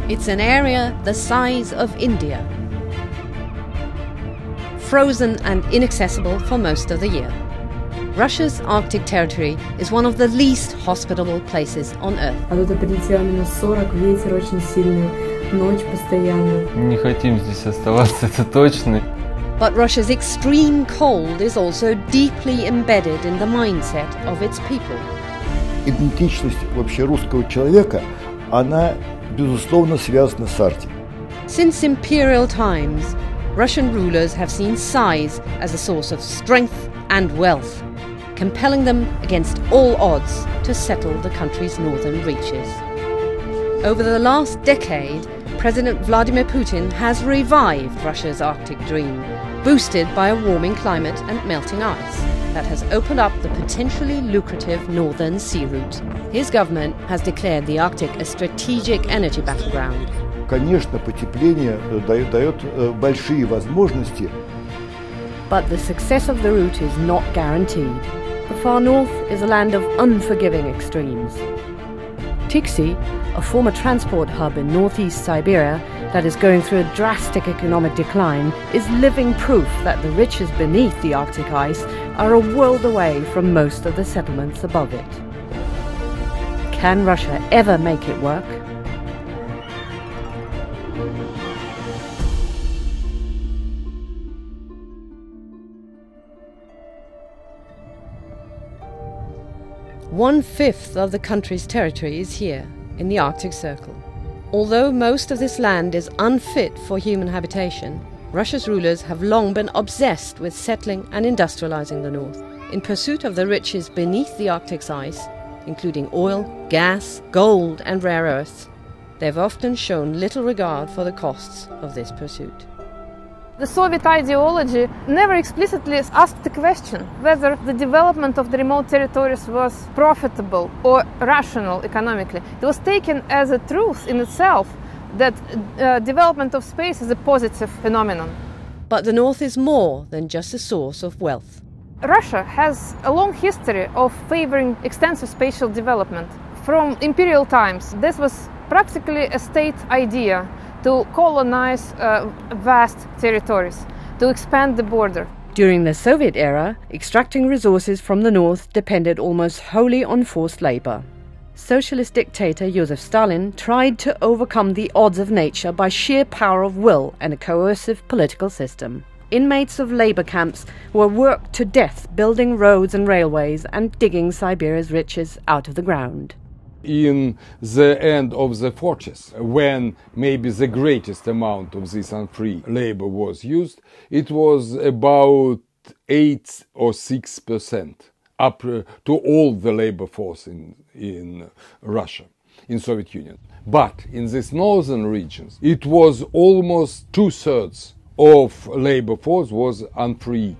It's an area the size of India, frozen and inaccessible for most of the year. Russia's Arctic territory is one of the least hospitable places on Earth. А тут прилетело -40, ветер очень сильный, ночь постоянно. Не хотим здесь оставаться, это точно. But Russia's extreme cold is also deeply embedded in the mindset of its people. Идентичность вообще русского человека, она, безусловно, связана с Арктикой. Since imperial times, Russian rulers have seen size as a source of strength and wealth, compelling them against all odds to settle the country's northern reaches. Over the last decade, President Vladimir Putin has revived Russia's Arctic dream, boosted by a warming climate and melting ice that has opened up the potentially lucrative northern sea route. His government has declared the Arctic a strategic energy battleground. Конечно, потепление дает большие возможности. But the success of the route is not guaranteed. The far north is a land of unforgiving extremes. Tiksi, a former transport hub in northeast Siberia that is going through a drastic economic decline, is living proof that the riches beneath the Arctic ice are a world away from most of the settlements above it. Can Russia ever make it work? One-fifth of the country's territory is here, in the Arctic Circle. Although most of this land is unfit for human habitation, Russia's rulers have long been obsessed with settling and industrializing the north. In pursuit of the riches beneath the Arctic's ice, including oil, gas, gold and rare earths, they've often shown little regard for the costs of this pursuit. The Soviet ideology never explicitly asked the question whether the development of the remote territories was profitable or rational economically. It was taken as a truth in itself that development of space is a positive phenomenon. But the North is more than just a source of wealth. Russia has a long history of favoring extensive spatial development. From imperial times, this was practically a state idea to colonize vast territories, to expand the border. During the Soviet era, extracting resources from the north depended almost wholly on forced labor. Socialist dictator Joseph Stalin tried to overcome the odds of nature by sheer power of will and a coercive political system. Inmates of labor camps were worked to death building roads and railways and digging Siberia's riches out of the ground. In the end of the 40s, when maybe the greatest amount of this unfree labor was used, it was about 8 or 6% up to all the labor force in Russia, in Soviet Union. But in these northern regions, it was almost 2/3 of labor force was unfree.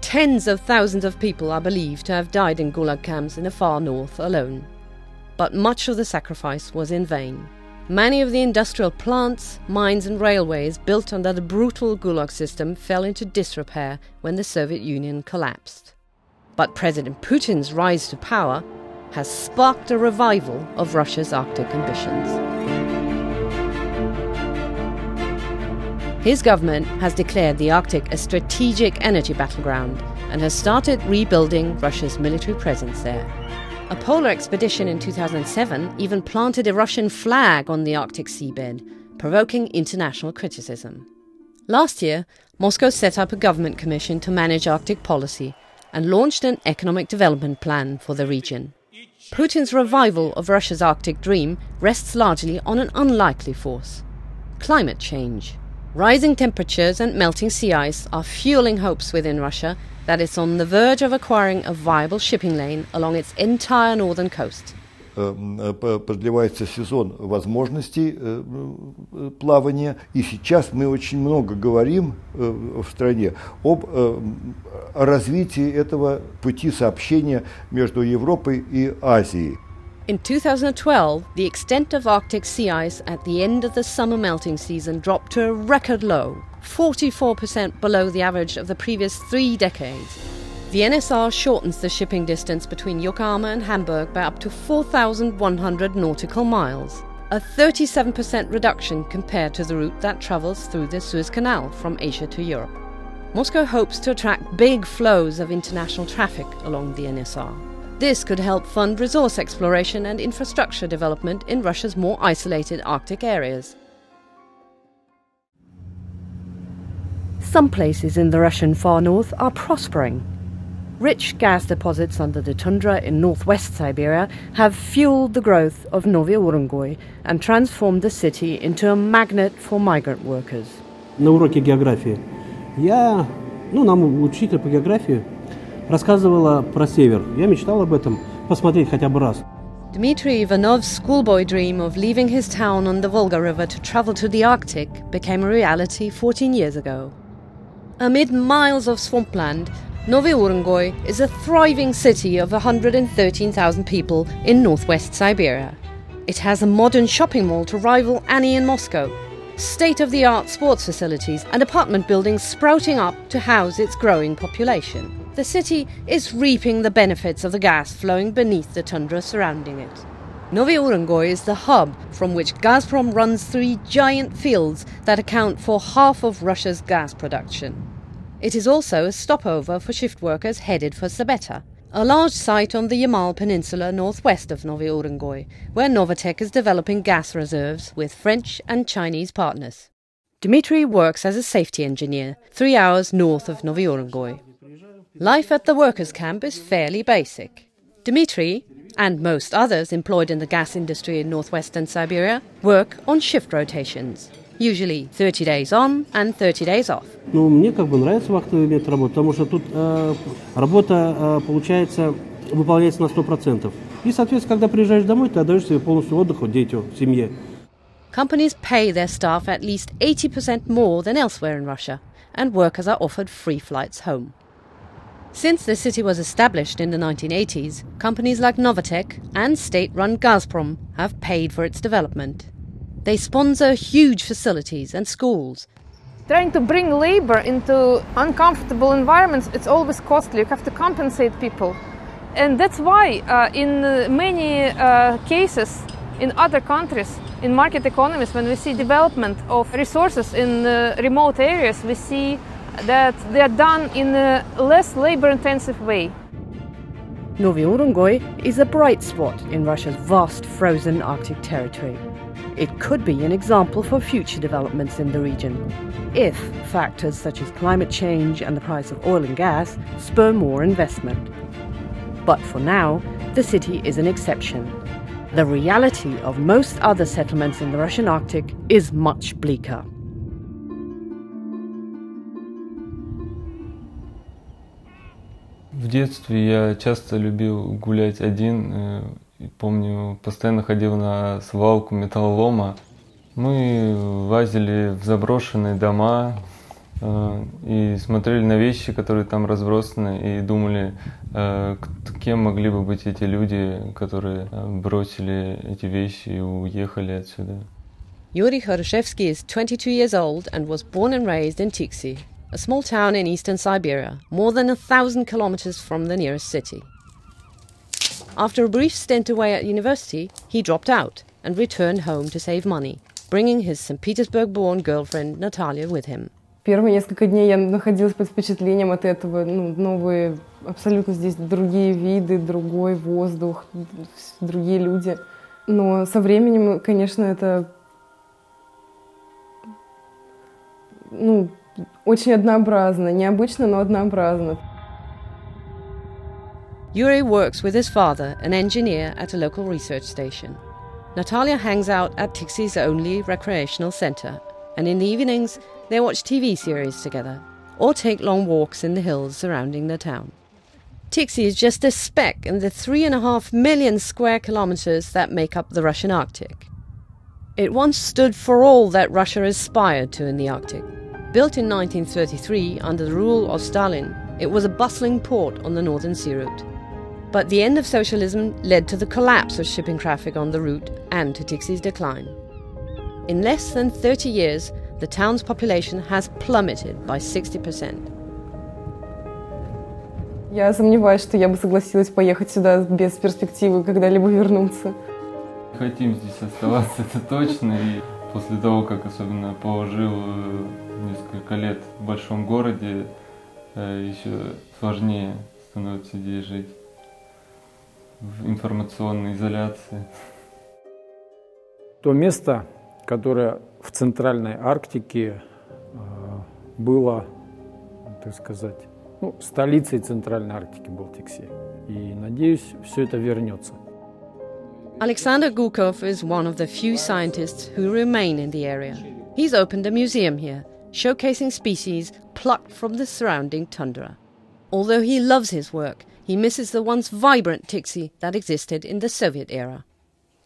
Tens of thousands of people are believed to have died in Gulag camps in the far north alone. But much of the sacrifice was in vain. Many of the industrial plants, mines and railways built under the brutal Gulag system fell into disrepair when the Soviet Union collapsed. But President Putin's rise to power has sparked a revival of Russia's Arctic ambitions. His government has declared the Arctic a strategic energy battleground and has started rebuilding Russia's military presence there. A polar expedition in 2007 even planted a Russian flag on the Arctic seabed, provoking international criticism. Last year, Moscow set up a government commission to manage Arctic policy and launched an economic development plan for the region. Putin's revival of Russia's Arctic dream rests largely on an unlikely force: climate change. Rising temperatures and melting sea ice are fueling hopes within Russia that it's on the verge of acquiring a viable shipping lane along its entire northern coast. Продлевается сезон возможностей плавания, и сейчас мы очень много говорим в стране об развитии этого пути сообщения между Европой и Азией. In 2012, the extent of Arctic sea ice at the end of the summer melting season dropped to a record low, 44% below the average of the previous 3 decades. The NSR shortens the shipping distance between Yokohama and Hamburg by up to 4,100 nautical miles. a 37% reduction compared to the route that travels through the Suez Canal from Asia to Europe. Moscow hopes to attract big flows of international traffic along the NSR. This could help fund resource exploration and infrastructure development in Russia's more isolated Arctic areas. Some places in the Russian far north are prospering. Rich gas deposits under the tundra in northwest Siberia have fueled the growth of Novy Urengoy and transformed the city into a magnet for migrant workers. На уроке географии нам учитель по географии рассказывала про север. Я мечтал об этом посмотреть хотя бы раз. Dmitry Ivanov's schoolboy dream of leaving his town on the Volga River to travel to the Arctic became a reality 14 years ago. Amid miles of swampland, Novy Urengoy is a thriving city of 113,000 people in northwest Siberia. It has a modern shopping mall to rival any in Moscow, state-of-the-art sports facilities and apartment buildings sprouting up to house its growing population. The city is reaping the benefits of the gas flowing beneath the tundra surrounding it. Novy Urengoy is the hub from which Gazprom runs 3 giant fields that account for half of Russia's gas production. It is also a stopover for shift workers headed for Sabeta, a large site on the Yamal Peninsula northwest of Novy Urengoy, where Novatek is developing gas reserves with French and Chinese partners. Dmitry works as a safety engineer, 3 hours north of Novy Urengoy. Life at the workers' camp is fairly basic. Dmitry, and most others employed in the gas industry in northwestern Siberia, work on shift rotations, usually 30 days on and 30 days off. Мне нравится вахтовый метод работы, потому что тут работа, получается, выполняется на 100%. И, соответственно, когда приезжаешь домой, ты отдаешь себе полностью отдыху, детям, семье. Companies pay their staff at least 80% more than elsewhere in Russia, and workers are offered free flights home. Since the city was established in the 1980s, companies like Novatek and state-run Gazprom have paid for its development. They sponsor huge facilities and schools. Trying to bring labor into uncomfortable environments, it's always costly. You have to compensate people. And that's why in many cases in other countries, in market economies, when we see development of resources in remote areas, we see that they are done in a less labor-intensive way. Novy Urengoy is a bright spot in Russia's vast frozen Arctic territory. It could be an example for future developments in the region, if factors such as climate change and the price of oil and gas spur more investment. But for now, the city is an exception. The reality of most other settlements in the Russian Arctic is much bleaker. В детстве я часто любил гулять один. Помню, постоянно ходил на свалку металлолома. Мы лазили в заброшенные дома и смотрели на вещи, которые там разбросаны, и думали, кем могли бы быть эти люди, которые бросили эти вещи и уехали отсюда. Yuri Khoroshevsky is 22 years old and was born and raised in Tiksi, a small town in eastern Siberia, more than 1,000 kilometers from the nearest city. After a brief stint away at university, he dropped out and returned home to save money, bringing his St. Petersburg-born girlfriend Natalia with him. Первые несколько дней я находилась под впечатлением от этого. Новые, абсолютно здесь другие виды, другой воздух, другие люди. Но со временем, конечно, это очень однообразно. Необычно, но однообразно. Yuri works with his father, an engineer at a local research station. Natalia hangs out at Tixi's only recreational centre, and in the evenings they watch TV series together, or take long walks in the hills surrounding the town. Tiksi is just a speck in the 3.5 million square kilometres that make up the Russian Arctic. It once stood for all that Russia aspired to in the Arctic. Built in 1933 under the rule of Stalin, it was a bustling port on the Northern Sea route. But the end of socialism led to the collapse of shipping traffic on the route and to Tixi's decline. In less than 30 years, the town's population has plummeted by 60%. Я сомневаюсь, что я бы согласилась поехать сюда без перспективы когда-либо вернуться. хотим здесь оставаться, это точно. И после того, как особенно пожил несколько лет в большом городе, еще сложнее становится здесь жить в информационной изоляции. То место, которое в Центральной Арктике было, так сказать, столицей Центральной Арктики, Baltic Sea. И, надеюсь, все это вернется. Alexander Gukov is one of the few scientists who remain in the area. He's opened a museum here, showcasing species plucked from the surrounding tundra. Although he loves his work, he misses the once vibrant Tixi that existed in the Soviet era.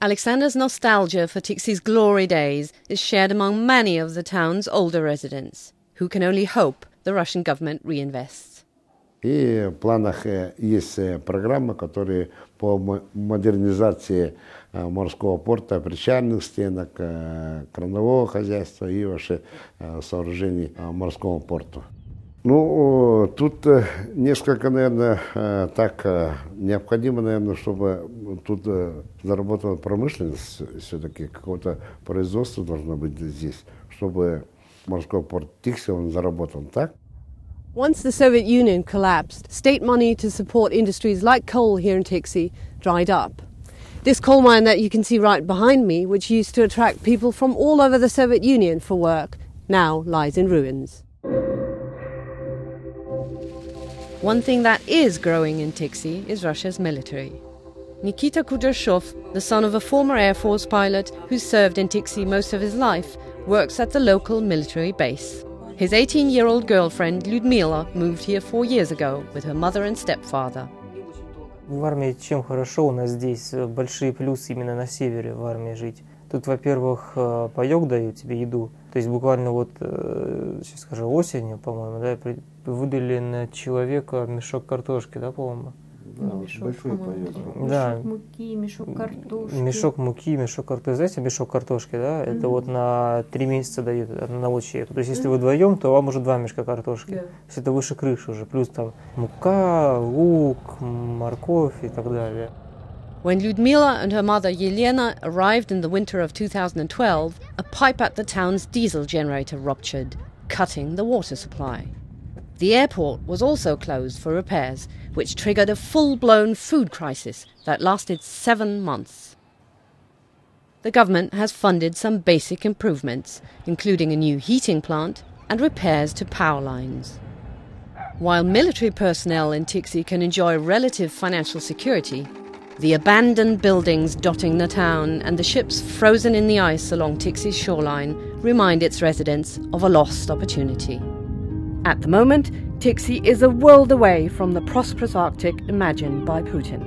Alexander's nostalgia for Tixi's glory days is shared among many of the town's older residents, who can only hope the Russian government reinvests. И в планах есть программы, которые по модернизации морского порта, причальных стенок, кранового хозяйства и вообще сооружений морскому порту. Ну, тут несколько, наверное, так необходимо, наверное, чтобы тут заработала промышленность, все-таки какое-то производство должно быть здесь, чтобы морской порт Тикси, он заработал, так? Once the Soviet Union collapsed, state money to support industries like coal here in Tixi dried up. This coal mine that you can see right behind me, which used to attract people from all over the Soviet Union for work, now lies in ruins. One thing that is growing in Tixi is Russia's military. Nikita Kudryashov, the son of a former Air Force pilot who served in Tixi most of his life, works at the local military base. His 18-year-old girlfriend Lyudmila moved here 4 years ago with her mother and stepfather. В армии чем хорошо, у нас здесь большие плюсы именно на севере в армии жить. Тут, во-первых, паёк дают тебе еду. То есть буквально вот, сейчас скажу, осенью, по-моему, да, выдали на человека мешок картошки, да, по-моему? Да, большой паёк. Да. Мешок муки, мешок картошки. Мешок муки, мешок картошки. Знаете, мешок картошки, да? Это вот на 3 месяца дают одного человека. То есть если вы вдвоем, то вам уже 2 мешка картошки. То есть это выше крыши уже. Плюс там мука, лук, морковь и так далее. When Lyudmila and her mother Yelena arrived in the winter of 2012, a pipe at the town's diesel generator ruptured, cutting the water supply. The airport was also closed for repairs, which triggered a full-blown food crisis that lasted 7 months. The government has funded some basic improvements, including a new heating plant and repairs to power lines. While military personnel in Tixi can enjoy relative financial security, the abandoned buildings dotting the town and the ships frozen in the ice along Tixi's shoreline remind its residents of a lost opportunity. At the moment, Tixi is a world away from the prosperous Arctic imagined by Putin.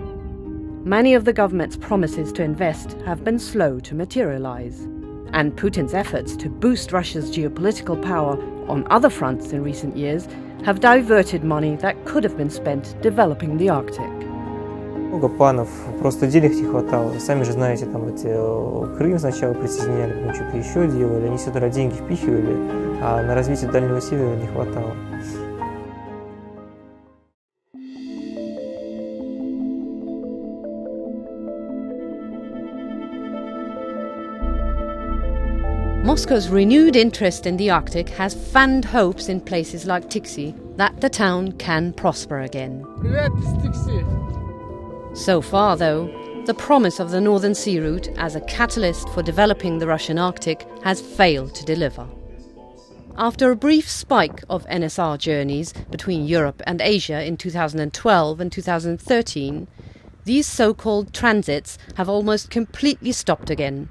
Many of the government's promises to invest have been slow to materialize, and Putin's efforts to boost Russia's geopolitical power on other fronts in recent years have diverted money that could have been spent developing the Arctic. Много планов, просто денег не хватало. Сами же знаете, там эти Крым сначала присоединяли, потом что-то еще делали. Они все туда деньги впихивали, а на развитие Дальнего Севера не хватало. Moscow's renewed interest in the Arctic has fanned hopes in places like Tixi that the town can prosper again. So far, though, the promise of the Northern Sea Route as a catalyst for developing the Russian Arctic has failed to deliver. After a brief spike of NSR journeys between Europe and Asia in 2012 and 2013, these so-called transits have almost completely stopped again.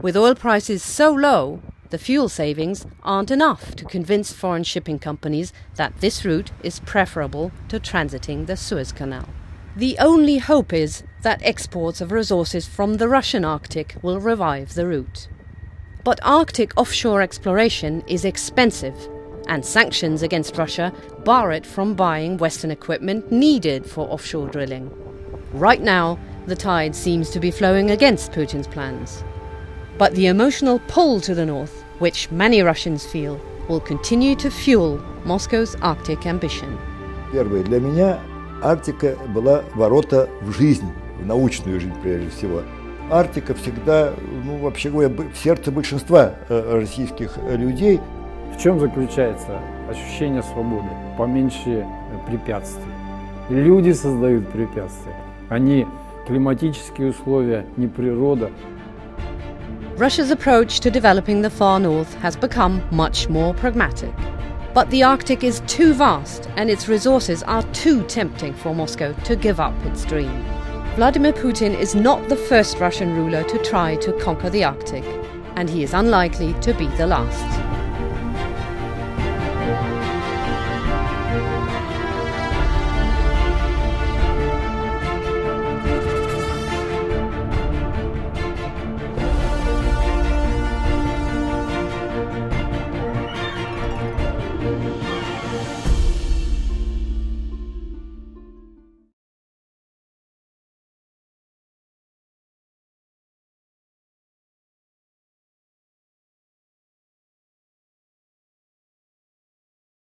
With oil prices so low, the fuel savings aren't enough to convince foreign shipping companies that this route is preferable to transiting the Suez Canal. The only hope is that exports of resources from the Russian Arctic will revive the route. But Arctic offshore exploration is expensive, and sanctions against Russia bar it from buying Western equipment needed for offshore drilling. Right now, the tide seems to be flowing against Putin's plans. But the emotional pull to the north, which many Russians feel, will continue to fuel Moscow's Arctic ambition. Первое, для меня Арктика была ворота в жизнь, в научную жизнь прежде всего. Арктика всегда, ну, вообще говоря, в сердце большинства российских людей. В чем заключается ощущение свободы? Поменьше препятствий. Люди создают препятствия. Они климатические условия, не природа. Russia's approach to developing the far north has become much more pragmatic. But the Arctic is too vast and its resources are too tempting for Moscow to give up its dream. Vladimir Putin is not the first Russian ruler to try to conquer the Arctic, and he is unlikely to be the last.